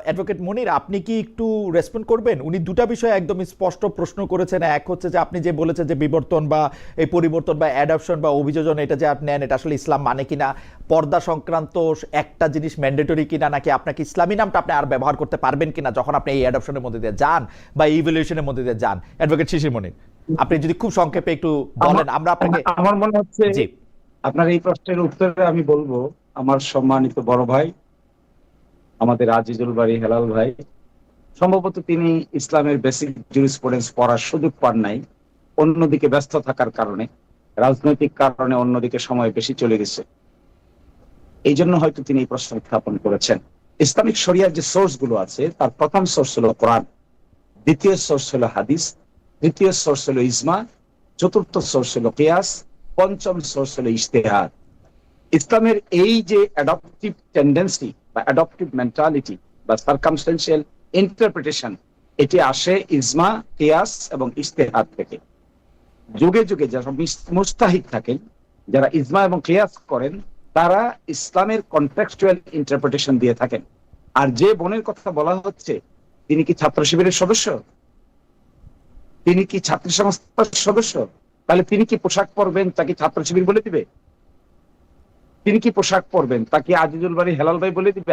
Advocate মনির, আপনি কি একটু রেসপন্ড করবেন? উনি দুটা বিষয় একদম স্পষ্ট প্রশ্ন করেছেন। এক হচ্ছে যে আপনি যে বলেছেন যে বিবর্তন বা এই পরিবর্তন বা অ্যাডাপশন বা অভিযোজন এটা যে আপনি নেন, এটা আসলে ইসলাম মানে কিনা, পর্দা সংক্রান্ত একটা জিনিস ম্যান্ডেটরি কিনা, নাকি আপনাকে ইসলামী নামটা আপনি আর ব্যবহার করতে পারবেন কিনা যখন আপনি এই অ্যাডাপশনের মধ্যে দিয়ে যান বা ইভ্যালুয়েশনের মধ্যে দিয়ে যান। অ্যাডভোকেট শিশির মনির, আপনি যদি খুব সংক্ষেপে একটু আমার বলেন, আমরা আপনাকে। আমার মনে হচ্ছে জি। আপনার এই প্রশ্নের উত্তরে আমি বলবো, আমার সম্মানিত বড় ভাই আমাদের আজিজুল বাড়ি হেলাল ভাই, সম্ভবত তিনি ইসলামের বেসিক জুরিসপ্রুডেন্স পড়ার সুযোগ পান নাই, অন্যদিকে ব্যস্ত থাকার কারণে, রাজনৈতিক কারণে অন্যদিকে সময় বেশি চলে গেছে, এই জন্য হয়তো তিনি এই প্রশ্ন উত্থাপন করেছেন। ইসলামিক শরিয়ার যে সোর্স গুলো আছে, তার প্রথম সোর্স হলো কোরআন, দ্বিতীয় সোর্স হলো হাদিস, তৃতীয় সোর্স হলো ইজমা, চতুর্থ সোর্স হলো কিয়াস, পঞ্চম সোর্স হলো ইজতিহাদ। ইসলামের এই যে অ্যাডপটিভ টেন্ডেন্সি বা অ্যাডপটিভ মেন্টালিটি বা সার্কামস্টেন্সিয়াল ইন্টারপ্রিটেশন, এটি আসে ইজমা, কিয়াস এবং ইজতিহাদ থেকে। যুগে যুগে যারা মুস্তাহিদ থাকেন, যারা ইজমা এবং কিয়াস করেন, তারা ইসলামের কনটেক্সচুয়াল ইন্টারপ্রিটেশন দিয়ে থাকেন। আর যে বোনের কথা বলা হচ্ছে, তিনি কি ছাত্র শিবিরের সদস্য? তিনি কি ছাত্র সংস্থার সদস্য? তাহলে তিনি কি পোশাক পরবেন তাকে ছাত্র শিবির বলে দিবে? তিনি কি পোশাক পরবেন তাকে আজিজুল বাড়ি হেলাল ভাই বলে দিবে?